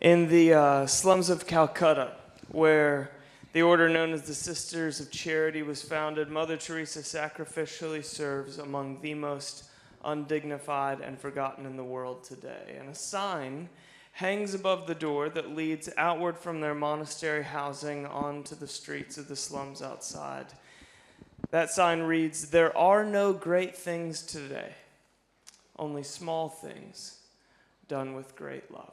In the slums of Calcutta, where the order known as the Sisters of Charity was founded, Mother Teresa sacrificially serves among the most undignified and forgotten in the world today. And a sign hangs above the door that leads outward from their monastery housing onto the streets of the slums outside. That sign reads, "There are no great things today, only small things done with great love."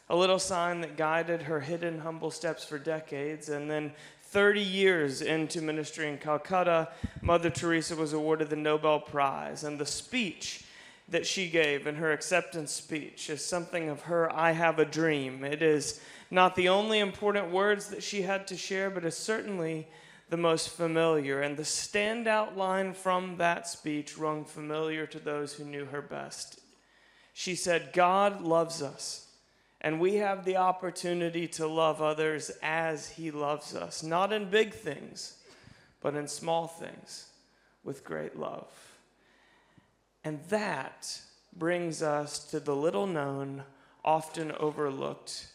A little sign that guided her hidden, humble steps for decades, and then 30 years into ministry in Calcutta, Mother Teresa was awarded the Nobel Prize, and the speech that she gave in her acceptance speech is something of her "I have a dream." It is not the only important words that she had to share, but is certainly the most familiar, and the standout line from that speech rung familiar to those who knew her best. She said, "God loves us, and we have the opportunity to love others as He loves us, not in big things, but in small things with great love." And that brings us to the little known, often overlooked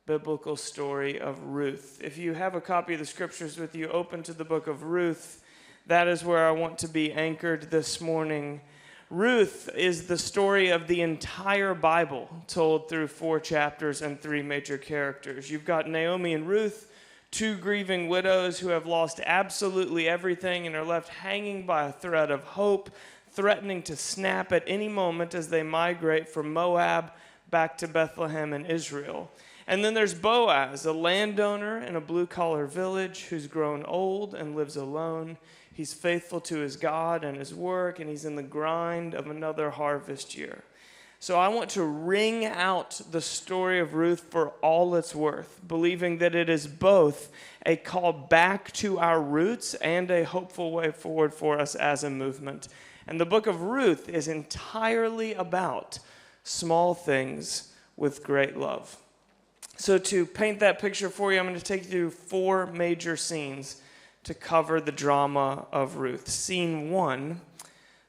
biblical story of Ruth. If you have a copy of the scriptures with you, open to the book of Ruth. That is where I want to be anchored this morning. Ruth is the story of the entire Bible, told through 4 chapters and 3 major characters. You've got Naomi and Ruth, 2 grieving widows who have lost absolutely everything and are left hanging by a thread of hope, threatening to snap at any moment as they migrate from Moab back to Bethlehem in Israel. And then there's Boaz, a landowner in a blue-collar village who's grown old and lives alone. He's faithful to his God and his work, and he's in the grind of another harvest year. So I want to wring out the story of Ruth for all it's worth, believing that it is both a call back to our roots and a hopeful way forward for us as a movement. And the book of Ruth is entirely about small things with great love. So to paint that picture for you, I'm going to take you through 4 major scenes to cover the drama of Ruth. Scene 1,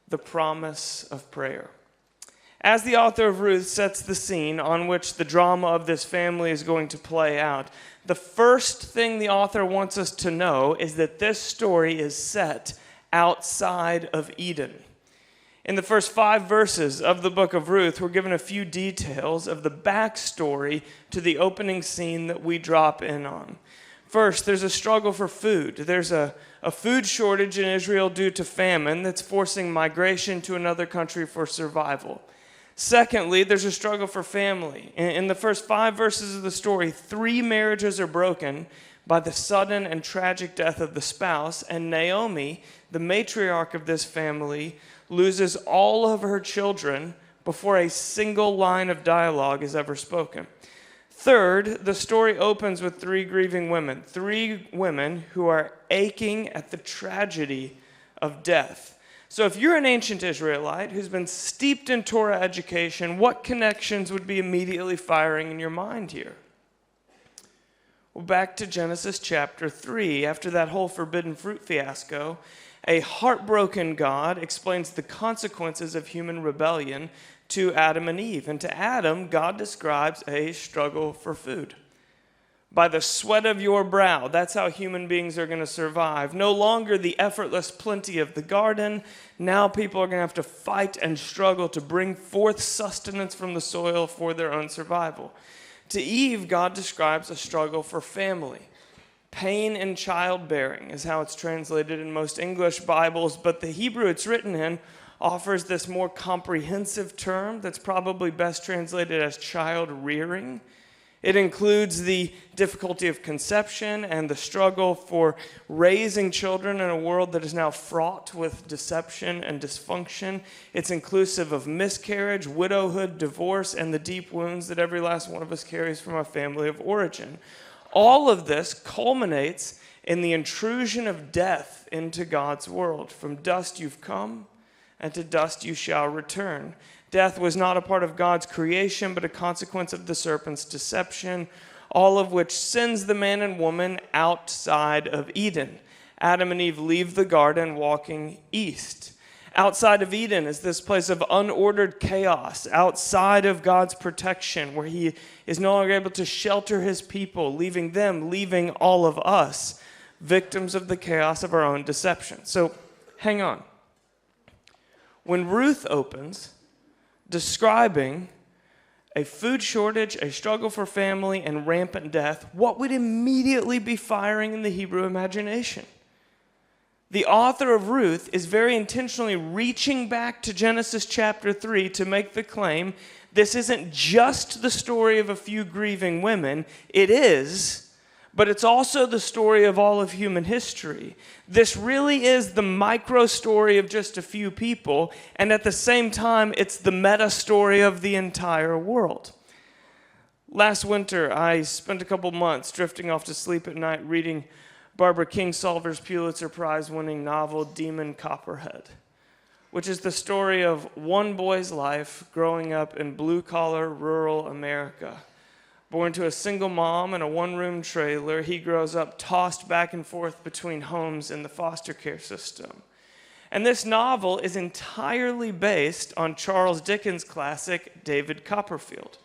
the promise of prayer. As the author of Ruth sets the scene on which the drama of this family is going to play out, the first thing the author wants us to know is that this story is set outside of Eden. In the first 5 verses of the book of Ruth, we're given a few details of the backstory to the opening scene that we drop in on. First, there's a struggle for food. There's a food shortage in Israel due to famine that's forcing migration to another country for survival. Secondly, there's a struggle for family. In the first 5 verses of the story, 3 marriages are broken by the sudden and tragic death of the spouse, and Naomi, the matriarch of this family, loses all of her children before a single line of dialogue is ever spoken. Third, the story opens with 3 grieving women, 3 women who are aching at the tragedy of death. So if you're an ancient Israelite who's been steeped in Torah education, what connections would be immediately firing in your mind here? Well, back to Genesis chapter 3. After that whole forbidden fruit fiasco, a heartbroken God explains the consequences of human rebellion to Adam and Eve. And to Adam, God describes a struggle for food. By the sweat of your brow, that's how human beings are going to survive. No longer the effortless plenty of the garden. Now people are going to have to fight and struggle to bring forth sustenance from the soil for their own survival. To Eve, God describes a struggle for family. Pain in childbearing is how it's translated in most English Bibles, but the Hebrew it's written in offers this more comprehensive term that's probably best translated as child rearing. It includes the difficulty of conception and the struggle for raising children in a world that is now fraught with deception and dysfunction. It's inclusive of miscarriage, widowhood, divorce, and the deep wounds that every last one of us carries from our family of origin. All of this culminates in the intrusion of death into God's world. From dust you've come, and to dust you shall return. Death was not a part of God's creation, but a consequence of the serpent's deception, all of which sends the man and woman outside of Eden. Adam and Eve leave the garden walking east. Outside of Eden is this place of unordered chaos, outside of God's protection, where he is no longer able to shelter his people, leaving all of us, victims of the chaos of our own deception. So, hang on. When Ruth opens, describing a food shortage, a struggle for family, and rampant death, what would immediately be firing in the Hebrew imagination? The author of Ruth is very intentionally reaching back to Genesis chapter 3 to make the claim, this isn't just the story of a few grieving women. It is, but it's also the story of all of human history. This really is the micro story of just a few people, and at the same time, it's the meta story of the entire world. Last winter, I spent a couple months drifting off to sleep at night reading Barbara Kingsolver's Pulitzer Prize-winning novel, Demon Copperhead, which is the story of one boy's life growing up in blue-collar rural America. Born to a single mom in a one-room trailer, he grows up tossed back and forth between homes in the foster care system. And this novel is entirely based on Charles Dickens' classic David Copperfield,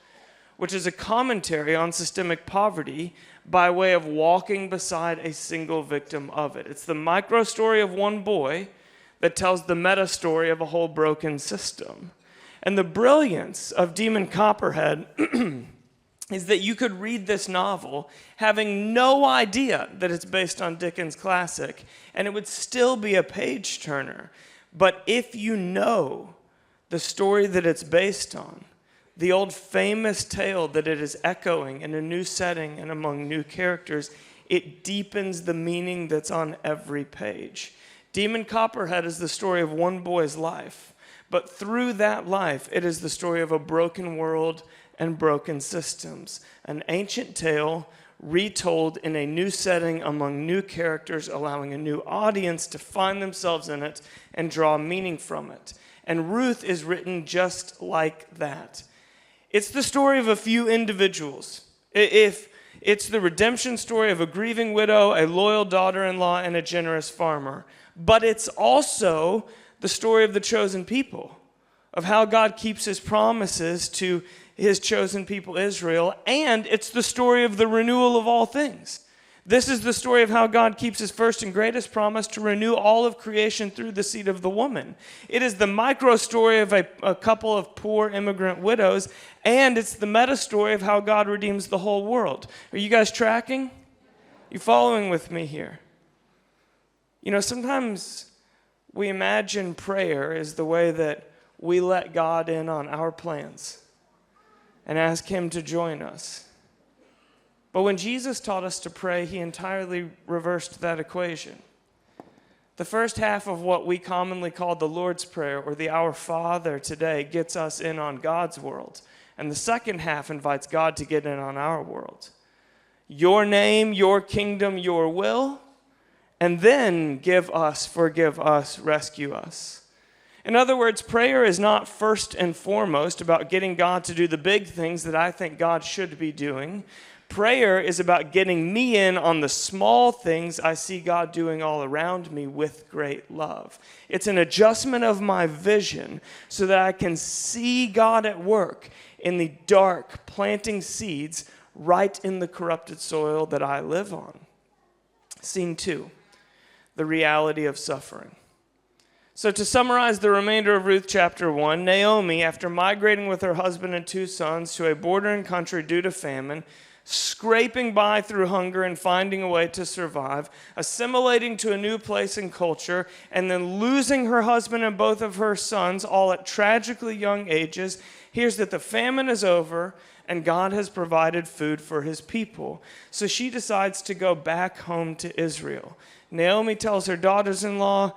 which is a commentary on systemic poverty by way of walking beside a single victim of it. It's the micro story of one boy that tells the meta story of a whole broken system. And the brilliance of Demon Copperhead is that you could read this novel having no idea that it's based on Dickens' classic, and it would still be a page-turner. But if you know the story that it's based on, the old famous tale that it is echoing in a new setting and among new characters, it deepens the meaning that's on every page. Demon Copperhead is the story of one boy's life, but through that life, it is the story of a broken world and broken systems. An ancient tale retold in a new setting among new characters, allowing a new audience to find themselves in it and draw meaning from it. And Ruth is written just like that. It's the story of a few individuals. If it's the redemption story of a grieving widow, a loyal daughter-in-law, and a generous farmer. But it's also the story of the chosen people, of how God keeps his promises to his chosen people Israel, and it's the story of the renewal of all things. This is the story of how God keeps his first and greatest promise to renew all of creation through the seed of the woman. It is the micro story of a couple of poor immigrant widows, and it's the meta story of how God redeems the whole world. Are you guys tracking? You following with me here? You know, sometimes we imagine prayer is the way that we let God in on our plans and ask him to join us. But when Jesus taught us to pray, he entirely reversed that equation. The first half of what we commonly call the Lord's Prayer, or the Our Father today, gets us in on God's world. And the second half invites God to get in on our world. Your name, your kingdom, your will, and then give us, forgive us, rescue us. In other words, prayer is not first and foremost about getting God to do the big things that I think God should be doing. Prayer is about getting me in on the small things I see God doing all around me with great love. It's an adjustment of my vision so that I can see God at work in the dark, planting seeds right in the corrupted soil that I live on. Scene 2, the reality of suffering. So to summarize the remainder of Ruth chapter 1, Naomi, after migrating with her husband and 2 sons to a bordering country due to famine, scraping by through hunger and finding a way to survive, assimilating to a new place and culture, and then losing her husband and both of her sons, all at tragically young ages, hears that the famine is over and God has provided food for his people. So she decides to go back home to Israel. Naomi tells her daughters-in-law,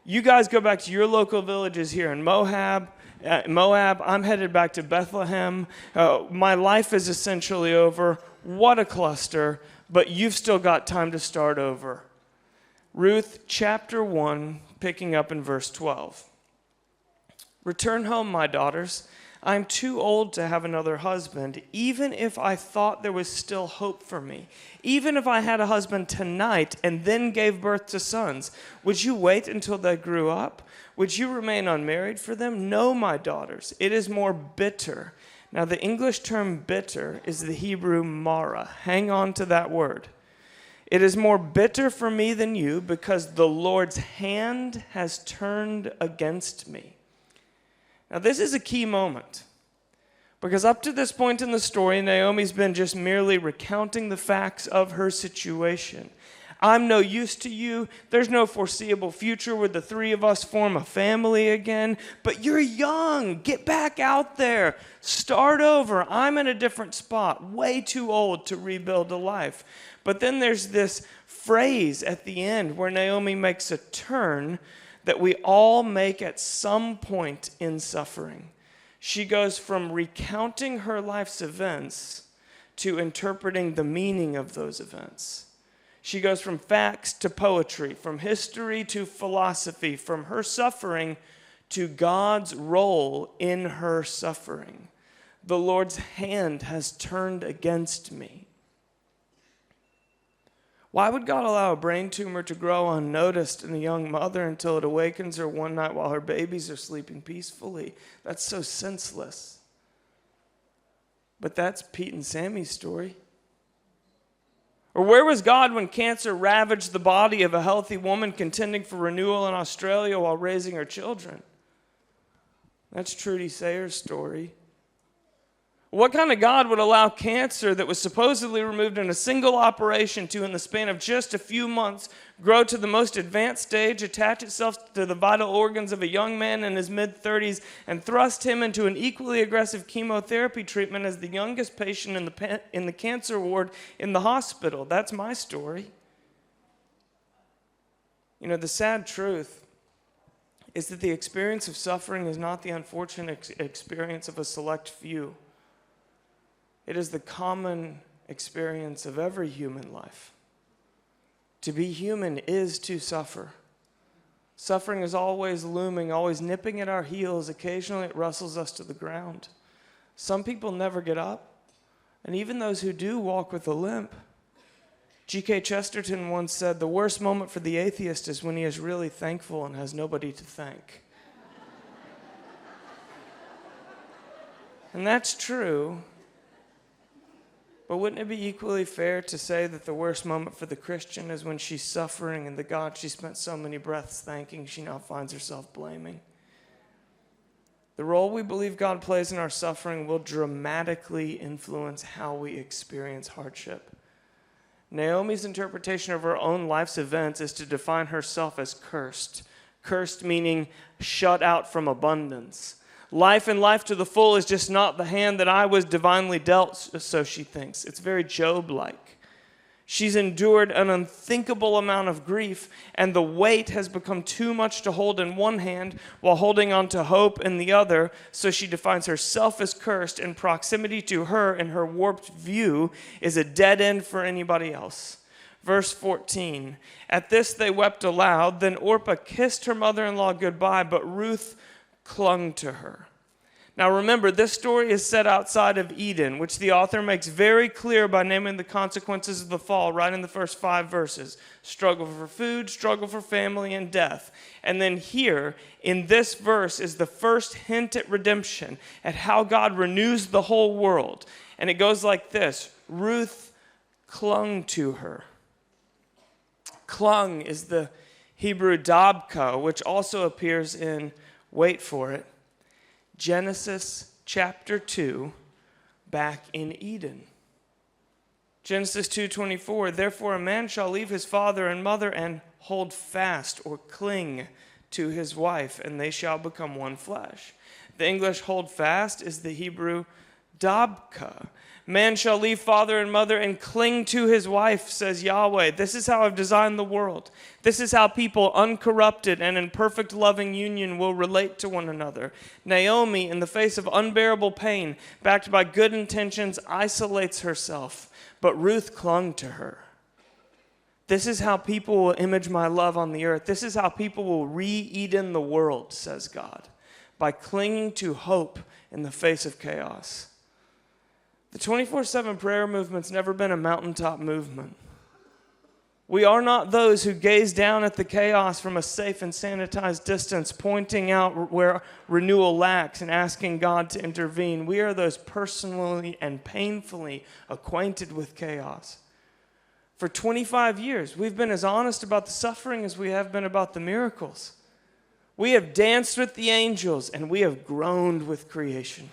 you guys go back to your local villages here in Moab. I'm headed back to Bethlehem. My life is essentially over. What a cluster, but you've still got time to start over. Ruth chapter 1, picking up in verse 12. Return home, my daughters. I'm too old to have another husband, even if I thought there was still hope for me. Even if I had a husband tonight and then gave birth to sons, would you wait until they grew up? Would you remain unmarried for them? No, my daughters, it is more bitter. Now, the English term bitter is the Hebrew mara. Hang on to that word. It is more bitter for me than you because the Lord's hand has turned against me. Now, this is a key moment because up to this point in the story, Naomi's been just merely recounting the facts of her situation. I'm no use to you. There's no foreseeable future where the three of us form a family again. But you're young. Get back out there. Start over. I'm in a different spot. Way too old to rebuild a life. But then there's this phrase at the end where Naomi makes a turn that we all make at some point in suffering. She goes from recounting her life's events to interpreting the meaning of those events. She goes from facts to poetry, from history to philosophy, from her suffering to God's role in her suffering. The Lord's hand has turned against me. Why would God allow a brain tumor to grow unnoticed in a young mother until it awakens her one night while her babies are sleeping peacefully? That's so senseless. But that's Pete and Sammy's story. Or where was God when cancer ravaged the body of a healthy woman contending for renewal in Australia while raising her children? That's Trudy Sayers' story. What kind of God would allow cancer that was supposedly removed in a single operation to, in the span of just a few months, grow to the most advanced stage, attach itself to the vital organs of a young man in his mid-30s, and thrust him into an equally aggressive chemotherapy treatment as the youngest patient in the cancer ward in the hospital? That's my story. You know, the sad truth is that the experience of suffering is not the unfortunate experience of a select few. It is the common experience of every human life. To be human is to suffer. Suffering is always looming, always nipping at our heels. Occasionally it wrestles us to the ground. Some people never get up, and even those who do walk with a limp. G.K. Chesterton once said, "The worst moment for the atheist is when he is really thankful and has nobody to thank." And that's true. But wouldn't it be equally fair to say that the worst moment for the Christian is when she's suffering and the God she spent so many breaths thanking, she now finds herself blaming? The role we believe God plays in our suffering will dramatically influence how we experience hardship. Naomi's interpretation of her own life's events is to define herself as cursed. Cursed meaning shut out from abundance. Life and life to the full is just not the hand that I was divinely dealt, so she thinks. It's very Job-like. She's endured an unthinkable amount of grief, and the weight has become too much to hold in one hand while holding on to hope in the other, so she defines herself as cursed, and proximity to her and her warped view is a dead end for anybody else. Verse 14, at this they wept aloud. Then Orpah kissed her mother-in-law goodbye, but Ruth clung to her. Now remember, this story is set outside of Eden, which the author makes very clear by naming the consequences of the fall right in the first 5 verses. Struggle for food, struggle for family, and death. And then here, in this verse, is the first hint at redemption, at how God renews the whole world. And it goes like this: Ruth clung to her. Clung is the Hebrew dabka, which also appears in, wait for it, Genesis chapter 2, back in Eden. Genesis 2:24, therefore a man shall leave his father and mother and hold fast or cling to his wife, and they shall become one flesh. The English hold fast is the Hebrew dabka. Man shall leave father and mother and cling to his wife, says Yahweh. This is how I've designed the world. This is how people uncorrupted and in perfect loving union will relate to one another. Naomi, in the face of unbearable pain, backed by good intentions, isolates herself, but Ruth clung to her. This is how people will image my love on the earth. This is how people will re-Eden the world, says God, by clinging to hope in the face of chaos. The 24/7 prayer movement's never been a mountaintop movement. We are not those who gaze down at the chaos from a safe and sanitized distance, pointing out where renewal lacks and asking God to intervene. We are those personally and painfully acquainted with chaos. For 25 years, we've been as honest about the suffering as we have been about the miracles. We have danced with the angels, and we have groaned with creation.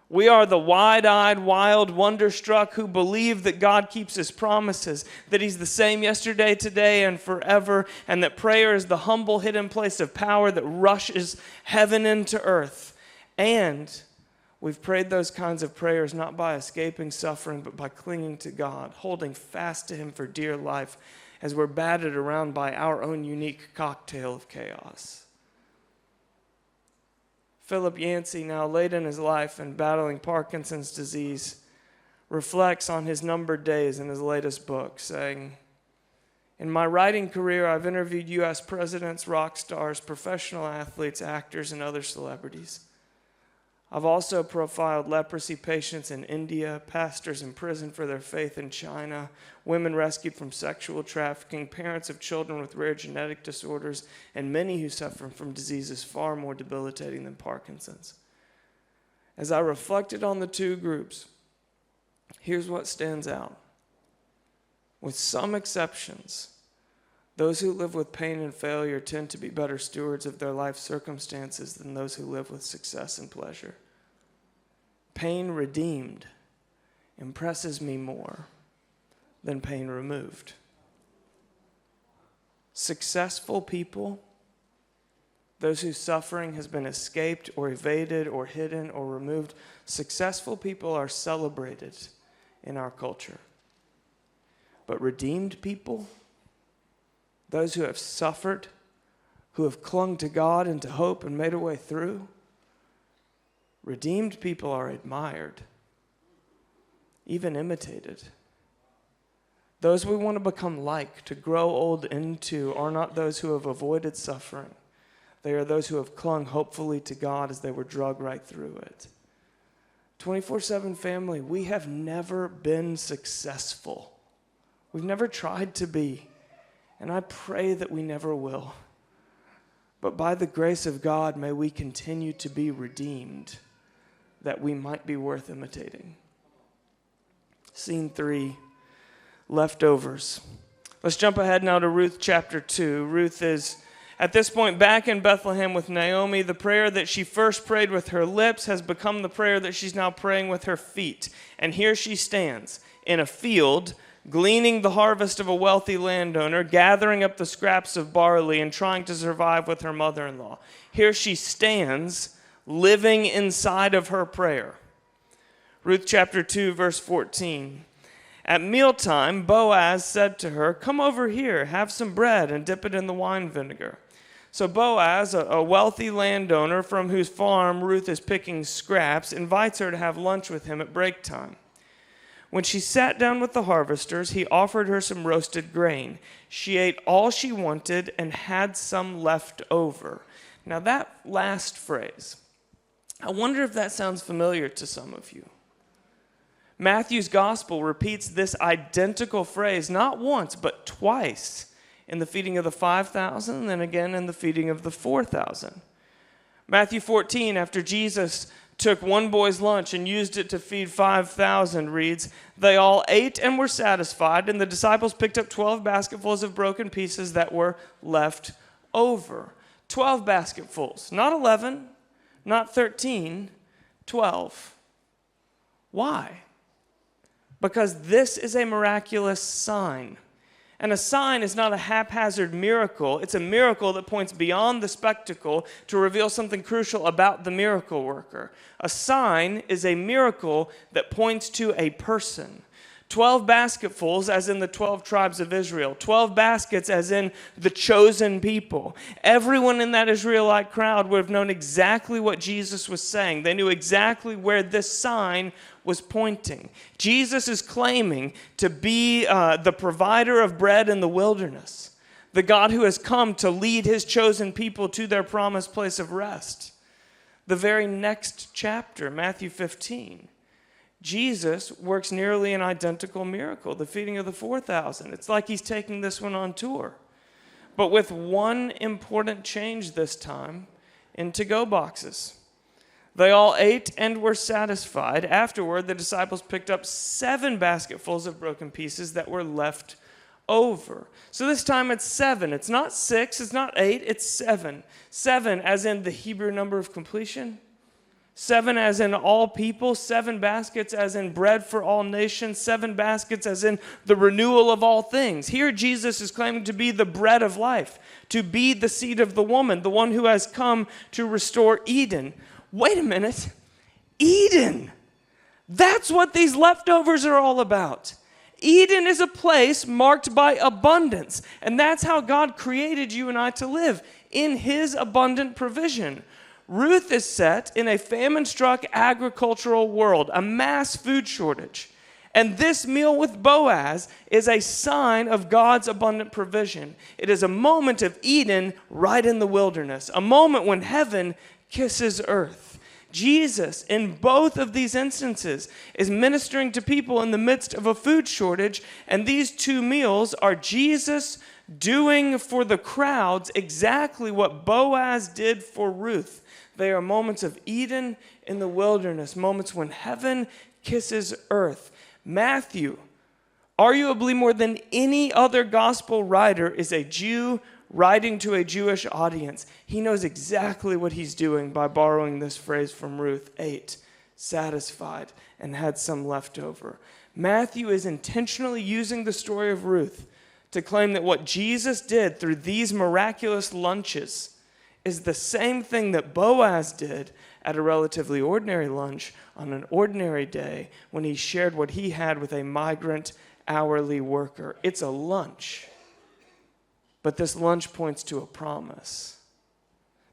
We are the wide-eyed, wild, wonderstruck who believe that God keeps his promises, that he's the same yesterday, today, and forever, and that prayer is the humble, hidden place of power that rushes heaven into earth. And we've prayed those kinds of prayers not by escaping suffering, but by clinging to God, holding fast to him for dear life as we're battered around by our own unique cocktail of chaos. Philip Yancey, now late in his life and battling Parkinson's disease, reflects on his numbered days in his latest book, saying, "In my writing career, I've interviewed U.S. presidents, rock stars, professional athletes, actors, and other celebrities. I've also profiled leprosy patients in India, pastors in prison for their faith in China, women rescued from sexual trafficking, parents of children with rare genetic disorders, and many who suffer from diseases far more debilitating than Parkinson's. As I reflected on the two groups, here's what stands out. With some exceptions, those who live with pain and failure tend to be better stewards of their life circumstances than those who live with success and pleasure. Pain redeemed impresses me more than pain removed. Successful people, those whose suffering has been escaped or evaded or hidden or removed, successful people are celebrated in our culture. But redeemed people, those who have suffered, who have clung to God and to hope and made a way through, redeemed people are admired, even imitated. Those we want to become like, to grow old into, are not those who have avoided suffering. They are those who have clung hopefully to God as they were drugged right through it. 24/7 family, we have never been successful. We've never tried to be. And I pray that we never will. But by the grace of God, may we continue to be redeemed, that we might be worth imitating. Scene 3, leftovers. Let's jump ahead now to Ruth chapter 2. Ruth is, at this point, back in Bethlehem with Naomi. The prayer that she first prayed with her lips has become the prayer that she's now praying with her feet. And here she stands in a field, gleaning the harvest of a wealthy landowner, gathering up the scraps of barley and trying to survive with her mother-in-law. Here she stands, living inside of her prayer. Ruth chapter 2, verse 14. At mealtime, Boaz said to her, "Come over here, have some bread and dip it in the wine vinegar." So Boaz, a wealthy landowner from whose farm Ruth is picking scraps, invites her to have lunch with him at break time. When she sat down with the harvesters, he offered her some roasted grain. She ate all she wanted and had some left over. Now that last phrase, I wonder if that sounds familiar to some of you. Matthew's gospel repeats this identical phrase not once, but twice in the feeding of the 5,000 and then again in the feeding of the 4,000. Matthew 14, after Jesus took one boy's lunch and used it to feed 5,000, reads, "They all ate and were satisfied, and the disciples picked up 12 basketfuls of broken pieces that were left over." 12 basketfuls, not 11, not 13, 12. Why? Because this is a miraculous sign. And a sign is not a haphazard miracle. It's a miracle that points beyond the spectacle to reveal something crucial about the miracle worker. A sign is a miracle that points to a person. 12 basketfuls, as in the 12 tribes of Israel. 12 baskets, as in the chosen people. Everyone in that Israelite crowd would have known exactly what Jesus was saying. They knew exactly where this sign was pointing. Jesus is claiming to be the provider of bread in the wilderness, the God who has come to lead his chosen people to their promised place of rest. The very next chapter, Matthew 15, Jesus works nearly an identical miracle, the feeding of the 4,000. It's like he's taking this one on tour. But with one important change this time in to-go boxes. They all ate and were satisfied. Afterward, the disciples picked up 7 basketfuls of broken pieces that were left over. So this time it's 7. It's not 6, it's not 8, it's 7. 7 as in the Hebrew number of completion. 7 as in all people. 7 baskets as in bread for all nations. 7 baskets as in the renewal of all things. Here Jesus is claiming to be the bread of life, to be the seed of the woman, the one who has come to restore Eden. Wait a minute. Eden. That's what these leftovers are all about. Eden is a place marked by abundance. And that's how God created you and I to live, in his abundant provision. Ruth is set in a famine-struck agricultural world, a mass food shortage. And this meal with Boaz is a sign of God's abundant provision. It is a moment of Eden right in the wilderness, a moment when heaven kisses earth. Jesus, in both of these instances, is ministering to people in the midst of a food shortage, and these 2 meals are Jesus doing for the crowds exactly what Boaz did for Ruth. They are moments of Eden in the wilderness, moments when heaven kisses earth. Matthew, arguably more than any other gospel writer, is a Jew writing to a Jewish audience. He knows exactly what he's doing by borrowing this phrase from Ruth, 8, satisfied, and had some left over. Matthew is intentionally using the story of Ruth to claim that what Jesus did through these miraculous lunches is the same thing that Boaz did at a relatively ordinary lunch on an ordinary day when he shared what he had with a migrant hourly worker. It's a lunch. But this lunch points to a promise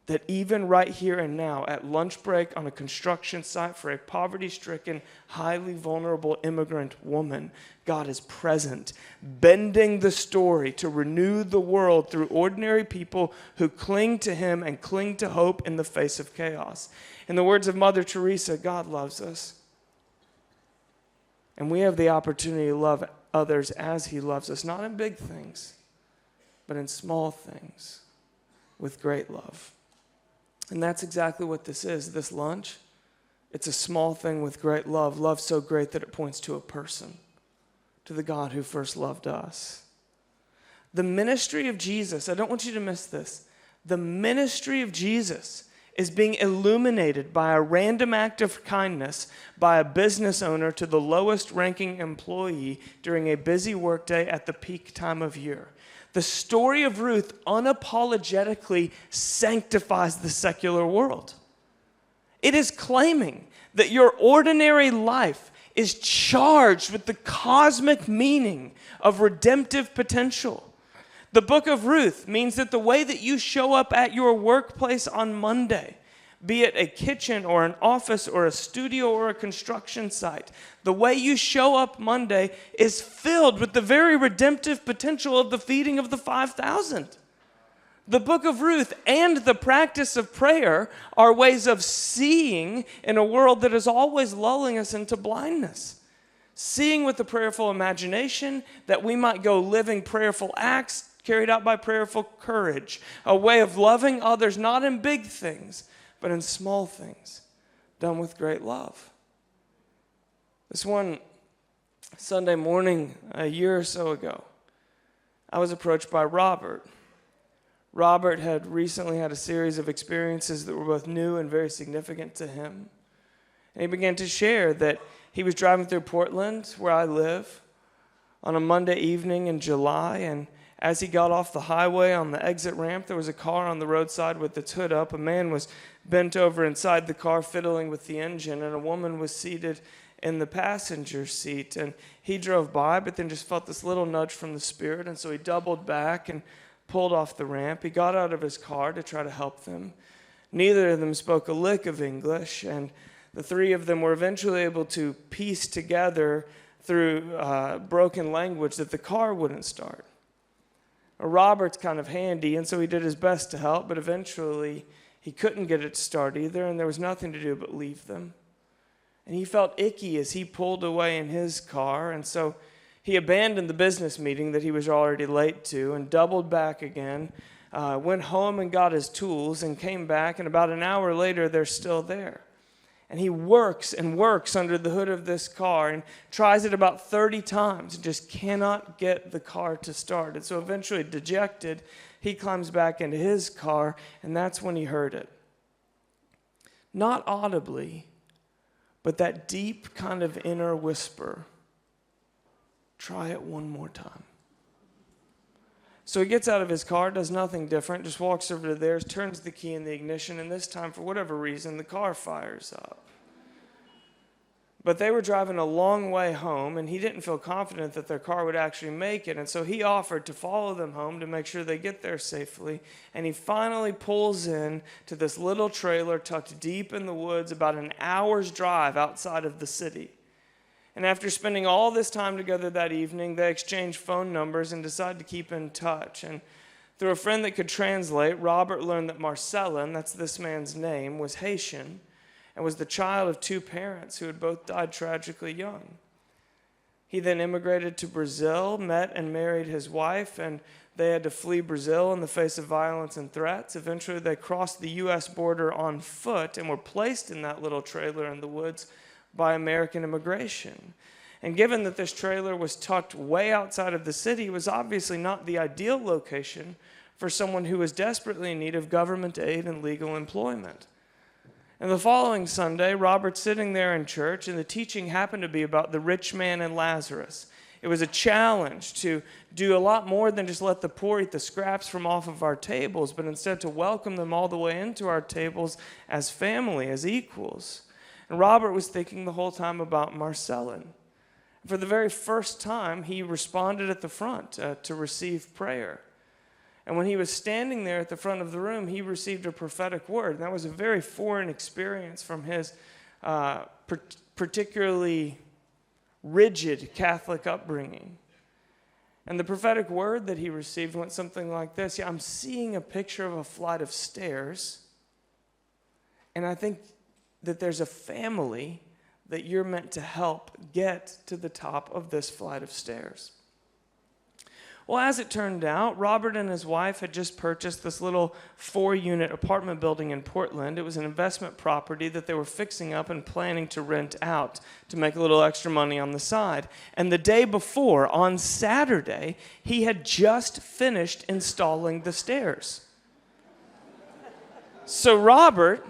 that even right here and now, at lunch break on a construction site for a poverty-stricken, highly vulnerable immigrant woman, God is present, bending the story to renew the world through ordinary people who cling to him and cling to hope in the face of chaos. In the words of Mother Teresa, God loves us. And we have the opportunity to love others as he loves us, not in big things, but in small things with great love. And that's exactly what this is, this lunch. It's a small thing with great love, love so great that it points to a person, to the God who first loved us. The ministry of Jesus, I don't want you to miss this. The ministry of Jesus is being illuminated by a random act of kindness by a business owner to the lowest ranking employee during a busy workday at the peak time of year. The story of Ruth unapologetically sanctifies the secular world. It is claiming that your ordinary life is charged with the cosmic meaning of redemptive potential. The book of Ruth means that the way that you show up at your workplace on Monday, be it a kitchen or an office or a studio or a construction site, the way you show up Monday is filled with the very redemptive potential of the feeding of the 5,000. The book of Ruth and the practice of prayer are ways of seeing in a world that is always lulling us into blindness. Seeing with a prayerful imagination that we might go living prayerful acts carried out by prayerful courage. A way of loving others not in big things, but in small things, done with great love. This one Sunday morning, a year or so ago, I was approached by Robert. Robert had recently had a series of experiences that were both new and very significant to him. And he began to share that he was driving through Portland, where I live, on a Monday evening in July, and as he got off the highway on the exit ramp, there was a car on the roadside with its hood up. A man was bent over inside the car fiddling with the engine, and a woman was seated in the passenger seat. And he drove by, but then just felt this little nudge from the Spirit, and so he doubled back and pulled off the ramp. He got out of his car to try to help them. Neither of them spoke a lick of English, and the 3 of them were eventually able to piece together through broken language that the car wouldn't start. Robert's kind of handy, and so he did his best to help, but eventually He couldn't get it to start either, and there was nothing to do but leave them. And he felt icky as he pulled away in his car, and so he abandoned the business meeting that he was already late to and doubled back again, went home and got his tools and came back, and about an hour later, they're still there. And he works and works under the hood of this car and tries it about 30 times and just cannot get the car to start. And so eventually, dejected, he climbs back into his car, and that's when he heard it. Not audibly, but that deep kind of inner whisper. Try it one more time. So he gets out of his car, does nothing different, just walks over to theirs, turns the key in the ignition, and this time, for whatever reason, the car fires up. But they were driving a long way home, and he didn't feel confident that their car would actually make it, and so he offered to follow them home to make sure they get there safely, and he finally pulls in to this little trailer tucked deep in the woods about an hour's drive outside of the city. And after spending all this time together that evening, they exchanged phone numbers and decided to keep in touch. And through a friend that could translate, Robert learned that Marcelin, that's this man's name, was Haitian and was the child of two parents who had both died tragically young. He then immigrated to Brazil, met and married his wife, and they had to flee Brazil in the face of violence and threats. Eventually, they crossed the U.S. border on foot and were placed in that little trailer in the woods by American immigration. And given that this trailer was tucked way outside of the city, it was obviously not the ideal location for someone who was desperately in need of government aid and legal employment. And the following Sunday, Robert's sitting there in church, and the teaching happened to be about the rich man and Lazarus. It was a challenge to do a lot more than just let the poor eat the scraps from off of our tables, but instead to welcome them all the way into our tables as family, as equals. And Robert was thinking the whole time about Marcelin. For the very first time, he responded at the front to receive prayer. And when he was standing there at the front of the room, he received a prophetic word. And that was a very foreign experience from his particularly rigid Catholic upbringing. And the prophetic word that he received went something like this. I'm seeing a picture of a flight of stairs, and I think that there's a family that you're meant to help get to the top of this flight of stairs. Well, as it turned out, Robert and his wife had just purchased this little 4-unit apartment building in Portland. It was an investment property that they were fixing up and planning to rent out to make a little extra money on the side. And the day before, on Saturday, he had just finished installing the stairs. So Robert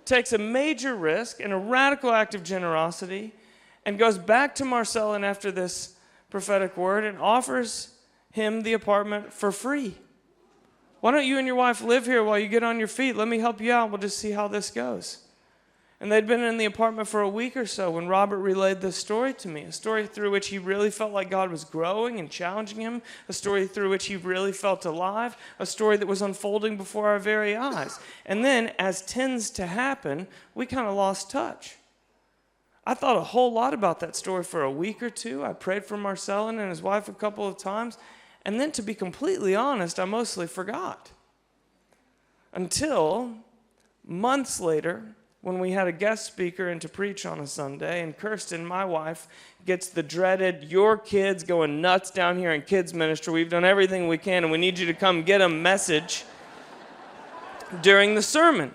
takes a major risk and a radical act of generosity and goes back to Marcelin after this prophetic word and offers him the apartment for free. Why don't you and your wife live here while you get on your feet? Let me help you out. We'll just see how this goes. And they'd been in the apartment for a week or so when Robert relayed this story to me, a story through which he really felt like God was growing and challenging him, a story through which he really felt alive, a story that was unfolding before our very eyes. And then, as tends to happen, we kind of lost touch. I thought a whole lot about that story for a week or two. I prayed for Marcelin and his wife a couple of times. And then, to be completely honest, I mostly forgot. Until months later, when we had a guest speaker in to preach on a Sunday, and Kirsten, my wife, gets the dreaded, your kids going nuts down here in kids ministry. We've done everything we can, and we need you to come get them message during the sermon.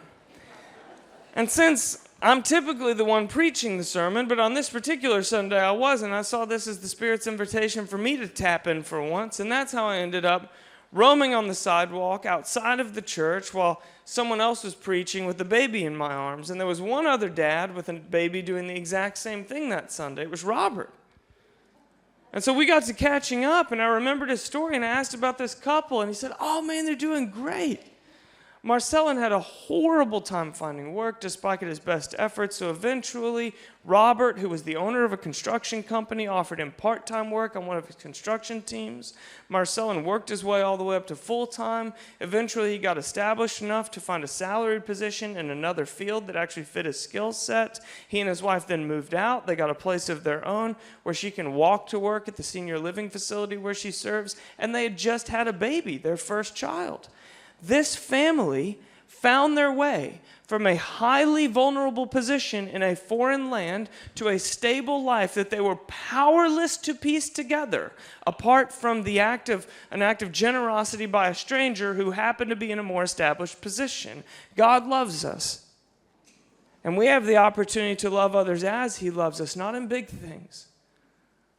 And since I'm typically the one preaching the sermon, but on this particular Sunday I wasn't. I saw this as the Spirit's invitation for me to tap in for once, and that's how I ended up roaming on the sidewalk outside of the church while someone else was preaching with a baby in my arms. And there was one other dad with a baby doing the exact same thing that Sunday. It was Robert. And so we got to catching up, and I remembered his story, and I asked about this couple, and he said, oh man, they're doing great. Marcelin had a horrible time finding work despite his best efforts, so eventually Robert, who was the owner of a construction company, offered him part-time work on one of his construction teams. Marcelin worked his way all the way up to full-time. Eventually he got established enough to find a salaried position in another field that actually fit his skill set. He and his wife then moved out. They got a place of their own where she can walk to work at the senior living facility where she serves, and they had just had a baby, their first child. This family found their way from a highly vulnerable position in a foreign land to a stable life that they were powerless to piece together, apart from an act of generosity by a stranger who happened to be in a more established position. God loves us. And we have the opportunity to love others as he loves us, not in big things,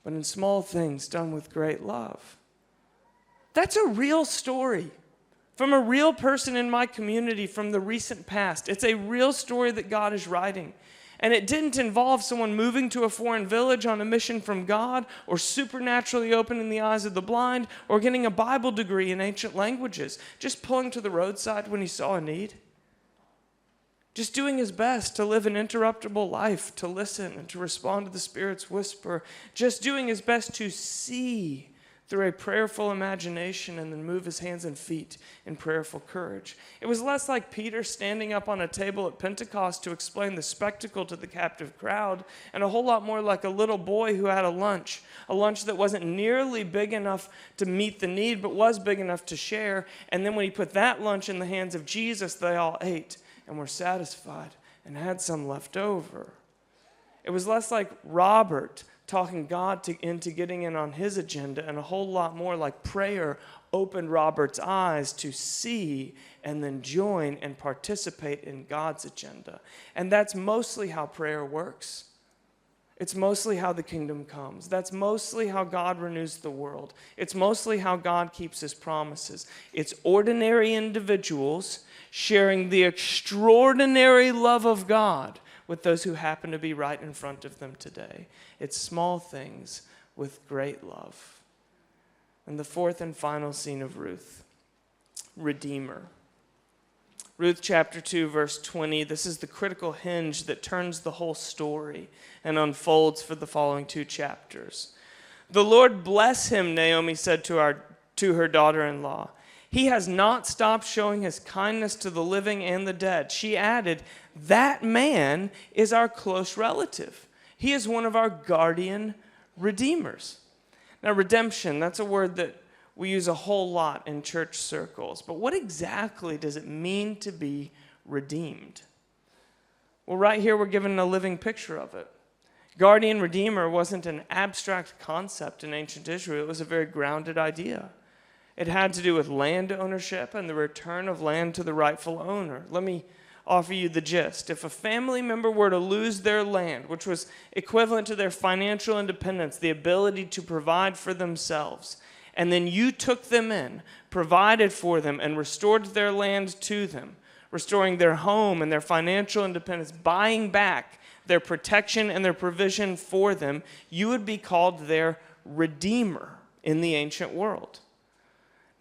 but in small things done with great love. That's a real story from a real person in my community from the recent past. It's a real story that God is writing. And it didn't involve someone moving to a foreign village on a mission from God, or supernaturally opening the eyes of the blind, or getting a Bible degree in ancient languages, just pulling to the roadside when he saw a need. Just doing his best to live an interruptible life, to listen and to respond to the Spirit's whisper. Just doing his best to see through a prayerful imagination and then move his hands and feet in prayerful courage. It was less like Peter standing up on a table at Pentecost to explain the spectacle to the captive crowd, and a whole lot more like a little boy who had a lunch that wasn't nearly big enough to meet the need, but was big enough to share. And then when he put that lunch in the hands of Jesus, they all ate and were satisfied and had some left over. It was less like Robert talking God into getting in on his agenda, and a whole lot more like prayer opened Robert's eyes to see and then join and participate in God's agenda. And that's mostly how prayer works. It's mostly how the kingdom comes. That's mostly how God renews the world. It's mostly how God keeps his promises. It's ordinary individuals sharing the extraordinary love of God with those who happen to be right in front of them today. It's small things with great love. And the fourth and final scene of Ruth, Redeemer. Ruth chapter 2, verse 20, this is the critical hinge that turns the whole story and unfolds for the following 2 chapters. "The Lord bless him," Naomi said to her daughter-in-law. "He has not stopped showing his kindness to the living and the dead." She added, "That man is our close relative. He is one of our guardian redeemers." Now, redemption, that's a word that we use a whole lot in church circles. But what exactly does it mean to be redeemed? Well, right here we're given a living picture of it. Guardian redeemer wasn't an abstract concept in ancient Israel. It was a very grounded idea. It had to do with land ownership and the return of land to the rightful owner. Let me offer you the gist. If a family member were to lose their land, which was equivalent to their financial independence, the ability to provide for themselves, and then you took them in, provided for them, and restored their land to them, restoring their home and their financial independence, buying back their protection and their provision for them, you would be called their redeemer in the ancient world.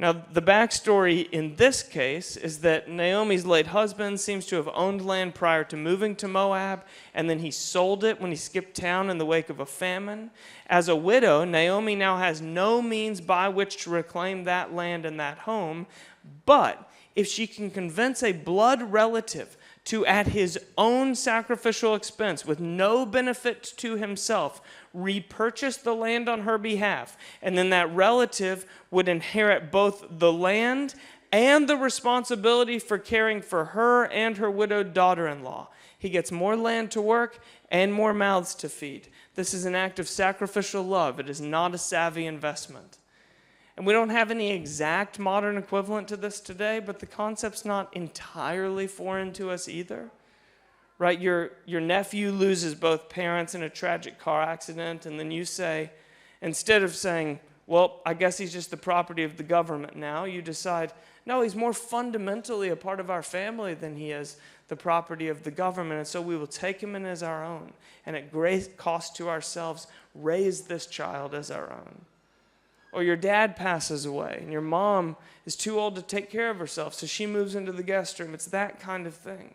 Now, the backstory in this case is that Naomi's late husband seems to have owned land prior to moving to Moab, and then he sold it when he skipped town in the wake of a famine. As a widow, Naomi now has no means by which to reclaim that land and that home, but if she can convince a blood relative to, at his own sacrificial expense, with no benefit to himself, repurchase the land on her behalf, and then that relative would inherit both the land and the responsibility for caring for her and her widowed daughter-in-law. He gets more land to work and more mouths to feed. This is an act of sacrificial love. It is not a savvy investment. And we don't have any exact modern equivalent to this today, but the concept's not entirely foreign to us either. Right? Your nephew loses both parents in a tragic car accident, and then you say, instead of saying, well, I guess he's just the property of the government now, you decide, no, he's more fundamentally a part of our family than he is the property of the government, and so we will take him in as our own, and at great cost to ourselves, raise this child as our own. Or your dad passes away, and your mom is too old to take care of herself, so she moves into the guest room. It's that kind of thing.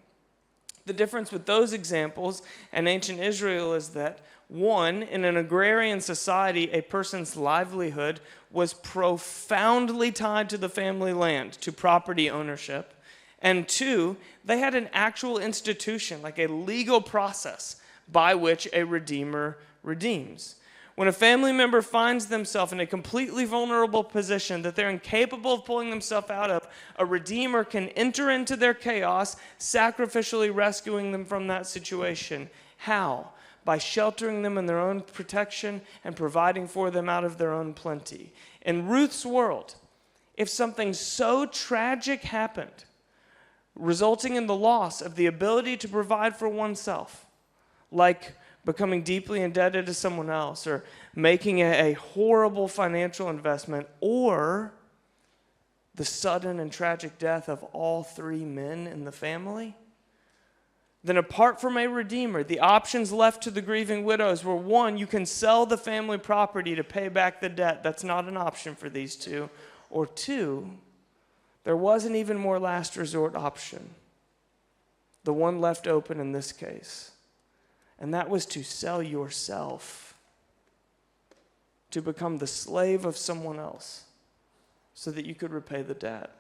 The difference with those examples and ancient Israel is that, one, in an agrarian society, a person's livelihood was profoundly tied to the family land, to property ownership. And two, they had an actual institution, like a legal process by which a redeemer redeems. When a family member finds themselves in a completely vulnerable position that they're incapable of pulling themselves out of, a redeemer can enter into their chaos, sacrificially rescuing them from that situation. How? By sheltering them in their own protection and providing for them out of their own plenty. In Ruth's world, if something so tragic happened, resulting in the loss of the ability to provide for oneself, like becoming deeply indebted to someone else, or making a horrible financial investment, or the sudden and tragic death of all three men in the family, then apart from a redeemer, the options left to the grieving widows were, one, you can sell the family property to pay back the debt. That's not an option for these two. Or two, there was an even more last resort option, the one left open in this case. And that was to sell yourself, to become the slave of someone else so that you could repay the debt.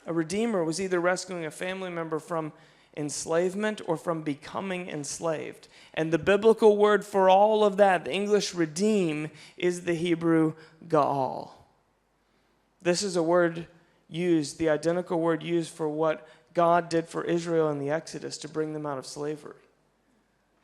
A redeemer was either rescuing a family member from enslavement or from becoming enslaved. And the biblical word for all of that, the English redeem, is the Hebrew ga'al. This is a word used, the identical word used for what God did for Israel in the Exodus to bring them out of slavery.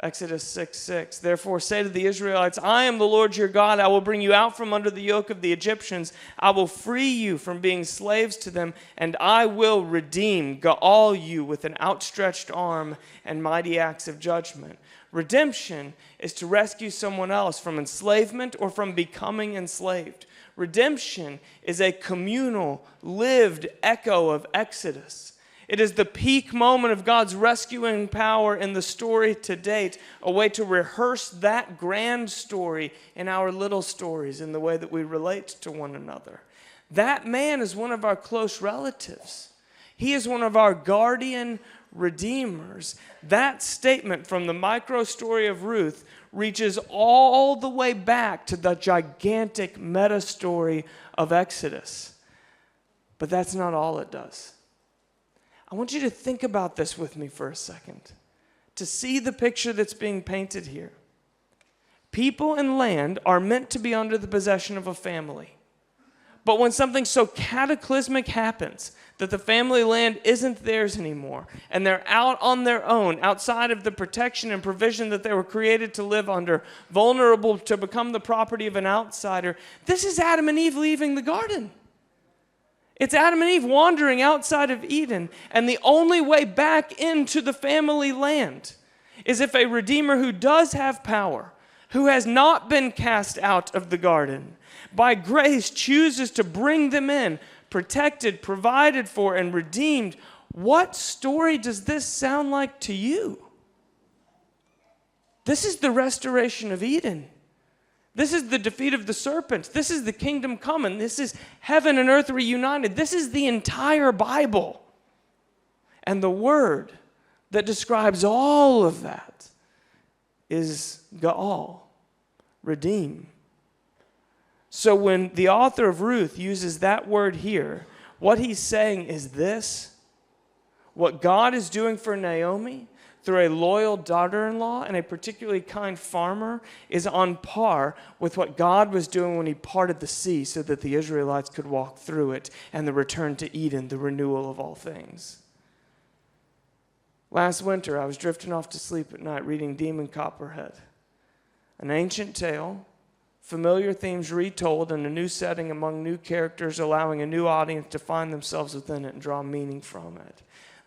Exodus 6:6. Therefore say to the Israelites, I am the Lord your God. I will bring you out from under the yoke of the Egyptians. I will free you from being slaves to them, and I will redeem, ga'al you with an outstretched arm and mighty acts of judgment. Redemption is to rescue someone else from enslavement or from becoming enslaved. Redemption is a communal, lived echo of Exodus. It is the peak moment of God's rescuing power in the story to date, a way to rehearse that grand story in our little stories, in the way that we relate to one another. That man is one of our close relatives. He is one of our guardian redeemers. That statement from the micro story of Ruth reaches all the way back to the gigantic meta story of Exodus. But that's not all it does. I want you to think about this with me for a second, to see the picture that's being painted here. People and land are meant to be under the possession of a family. But when something so cataclysmic happens that the family land isn't theirs anymore, and they're out on their own, outside of the protection and provision that they were created to live under, vulnerable to become the property of an outsider, this is Adam and Eve leaving the garden. It's Adam and Eve wandering outside of Eden, and the only way back into the family land is if a redeemer who does have power, who has not been cast out of the garden, by grace chooses to bring them in, protected, provided for, and redeemed. What story does this sound like to you? This is the restoration of Eden. This is the defeat of the serpent. This is the kingdom coming. This is heaven and earth reunited. This is the entire Bible. And the word that describes all of that is ga'al, redeem. So when the author of Ruth uses that word here, what he's saying is this: what God is doing for Naomi through a loyal daughter-in-law and a particularly kind farmer is on par with what God was doing when he parted the sea so that the Israelites could walk through it, and the return to Eden, the renewal of all things. Last winter, I was drifting off to sleep at night reading Demon Copperhead, an ancient tale, familiar themes retold in a new setting among new characters, allowing a new audience to find themselves within it and draw meaning from it.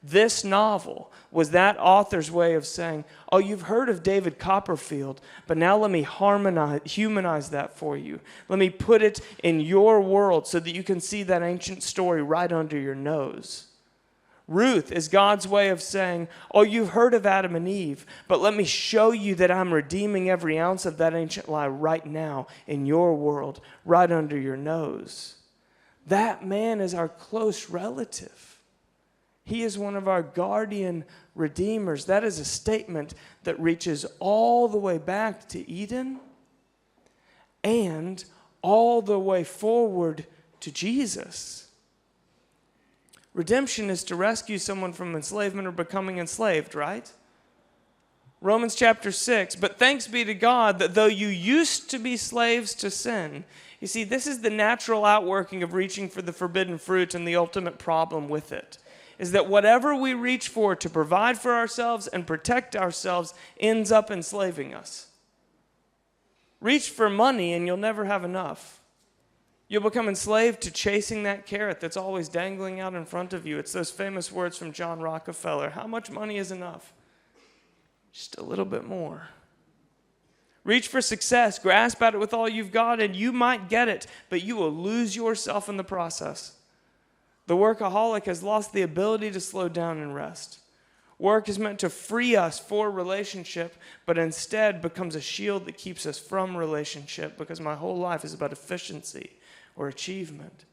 This novel was that author's way of saying, oh, you've heard of David Copperfield, but now let me humanize that for you. Let me put it in your world so that you can see that ancient story right under your nose. Ruth is God's way of saying, oh, you've heard of Adam and Eve, but let me show you that I'm redeeming every ounce of that ancient lie right now in your world, right under your nose. That man is our close relative. He is one of our guardian redeemers. That is a statement that reaches all the way back to Eden and all the way forward to Jesus. Redemption is to rescue someone from enslavement or becoming enslaved, right? Romans chapter 6, but thanks be to God that though you used to be slaves to sin, you see, this is the natural outworking of reaching for the forbidden fruit, and the ultimate problem with it is that whatever we reach for to provide for ourselves and protect ourselves ends up enslaving us. Reach for money and you'll never have enough. You'll become enslaved to chasing that carrot that's always dangling out in front of you. It's those famous words from John Rockefeller. How much money is enough? Just a little bit more. Reach for success, grasp at it with all you've got, and you might get it, but you will lose yourself in the process. The workaholic has lost the ability to slow down and rest. Work is meant to free us for relationship, but instead becomes a shield that keeps us from relationship, because my whole life is about efficiency or achievement.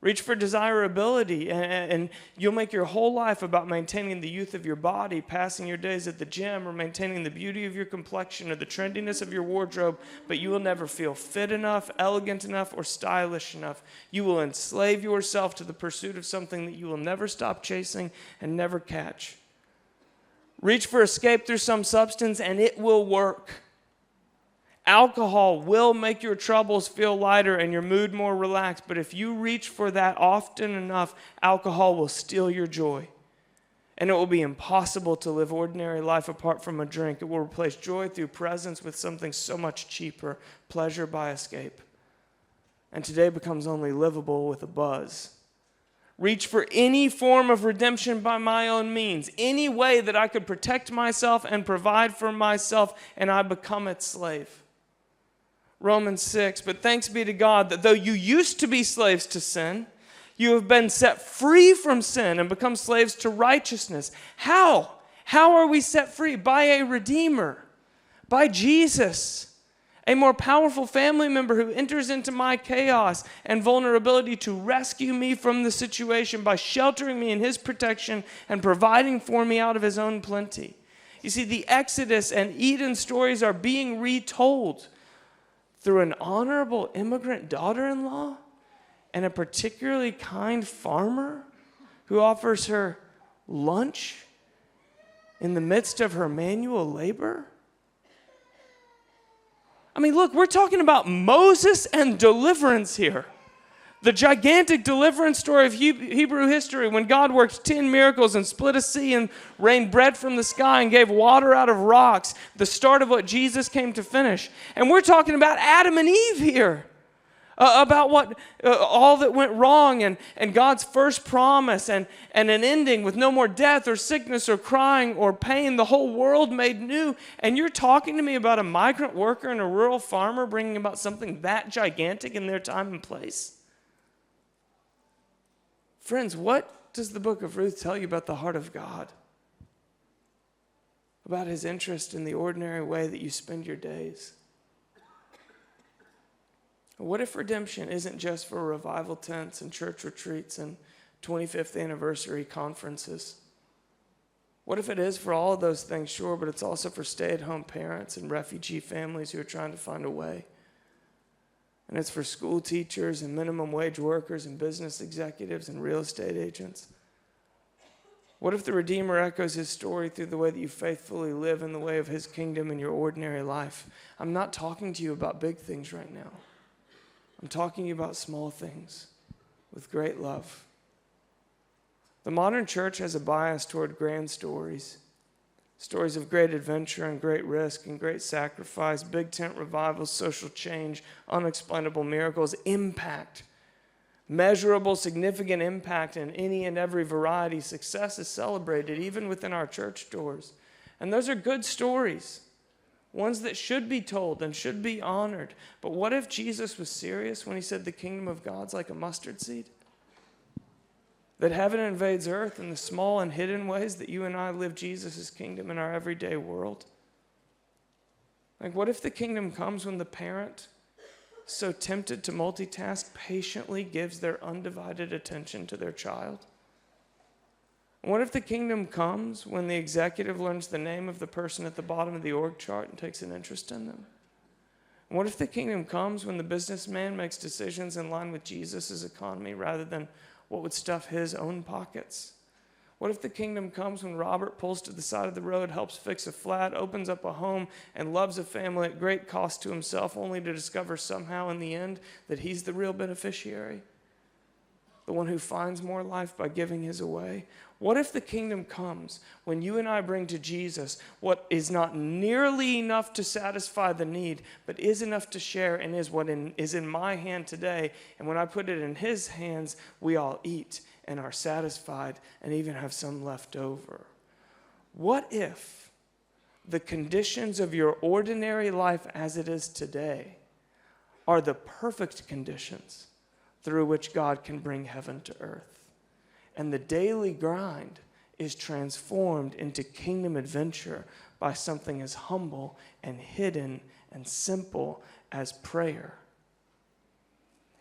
Reach for desirability, and you'll make your whole life about maintaining the youth of your body, passing your days at the gym, or maintaining the beauty of your complexion or the trendiness of your wardrobe, but you will never feel fit enough, elegant enough, or stylish enough. You will enslave yourself to the pursuit of something that you will never stop chasing and never catch. Reach for escape through some substance, and it will work. Alcohol will make your troubles feel lighter and your mood more relaxed, but if you reach for that often enough, alcohol will steal your joy. And it will be impossible to live ordinary life apart from a drink. It will replace joy through presence with something so much cheaper, pleasure by escape. And today becomes only livable with a buzz. Reach for any form of redemption by my own means, any way that I could protect myself and provide for myself, and I become its slave. Romans 6, but thanks be to God that though you used to be slaves to sin, you have been set free from sin and become slaves to righteousness. How? How are we set free? By a Redeemer, by Jesus, a more powerful family member who enters into my chaos and vulnerability to rescue me from the situation by sheltering me in his protection and providing for me out of his own plenty. You see, the Exodus and Eden stories are being retold through an honorable immigrant daughter-in-law and a particularly kind farmer who offers her lunch in the midst of her manual labor. I mean, look, we're talking about Moses and deliverance here. The gigantic deliverance story of Hebrew history, when God worked 10 miracles and split a sea and rained bread from the sky and gave water out of rocks, the start of what Jesus came to finish. And we're talking about Adam and Eve here, about what all that went wrong and God's first promise and an ending with no more death or sickness or crying or pain, the whole world made new. And you're talking to me about a migrant worker and a rural farmer bringing about something that gigantic in their time and place? Friends, what does the book of Ruth tell you about the heart of God? About his interest in the ordinary way that you spend your days? What if redemption isn't just for revival tents and church retreats and 25th anniversary conferences? What if it is for all of those things, sure, but it's also for stay-at-home parents and refugee families who are trying to find a way? And it's for school teachers and minimum wage workers and business executives and real estate agents. What if the Redeemer echoes his story through the way that you faithfully live in the way of his kingdom in your ordinary life? I'm not talking to you about big things right now. I'm talking to you about small things with great love. The modern church has a bias toward grand stories. Stories of great adventure and great risk and great sacrifice, big tent revivals, social change, unexplainable miracles, impact, measurable, significant impact in any and every variety. Success is celebrated even within our church doors. And those are good stories, ones that should be told and should be honored. But what if Jesus was serious when he said the kingdom of God's like a mustard seed? That heaven invades earth in the small and hidden ways that you and I live Jesus' kingdom in our everyday world. Like, what if the kingdom comes when the parent, so tempted to multitask, patiently gives their undivided attention to their child? What if the kingdom comes when the executive learns the name of the person at the bottom of the org chart and takes an interest in them? What if the kingdom comes when the businessman makes decisions in line with Jesus' economy rather than what would stuff his own pockets? What if the kingdom comes when Robert pulls to the side of the road, helps fix a flat, opens up a home, and loves a family at great cost to himself, only to discover somehow in the end that he's the real beneficiary? The one who finds more life by giving his away? What if the kingdom comes when you and I bring to Jesus what is not nearly enough to satisfy the need, but is enough to share and is what is in my hand today, and when I put it in his hands, we all eat and are satisfied and even have some left over? What if the conditions of your ordinary life as it is today are the perfect conditions through which God can bring heaven to earth, and the daily grind is transformed into kingdom adventure by something as humble and hidden and simple as prayer?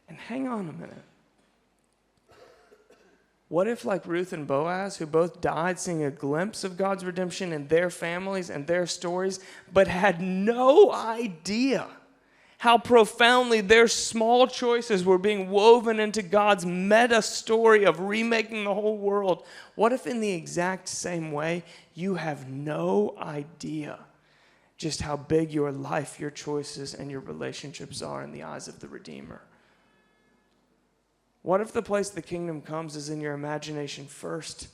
And hang on a minute. What if, like Ruth and Boaz, who both died seeing a glimpse of God's redemption in their families and their stories, but had no idea how profoundly their small choices were being woven into God's meta story of remaking the whole world? What if in the exact same way, you have no idea just how big your life, your choices, and your relationships are in the eyes of the Redeemer? What if the place the kingdom comes is in your imagination first?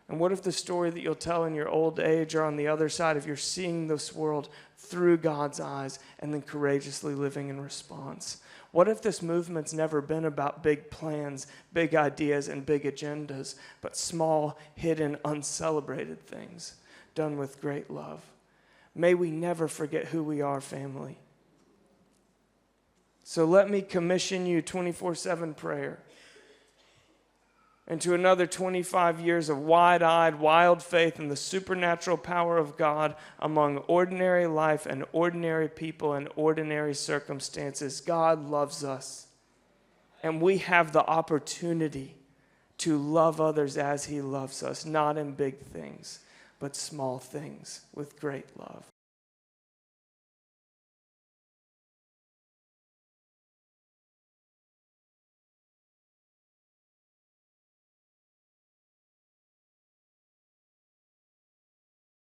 And what if the story that you'll tell in your old age or on the other side of your seeing this world through God's eyes and then courageously living in response? What if this movement's never been about big plans, big ideas, and big agendas, but small, hidden, uncelebrated things done with great love? May we never forget who we are, family. So let me commission you 24/7 prayer into another 25 years of wide-eyed, wild faith in the supernatural power of God among ordinary life and ordinary people and ordinary circumstances. God loves us, and we have the opportunity to love others as he loves us, not in big things, but small things with great love.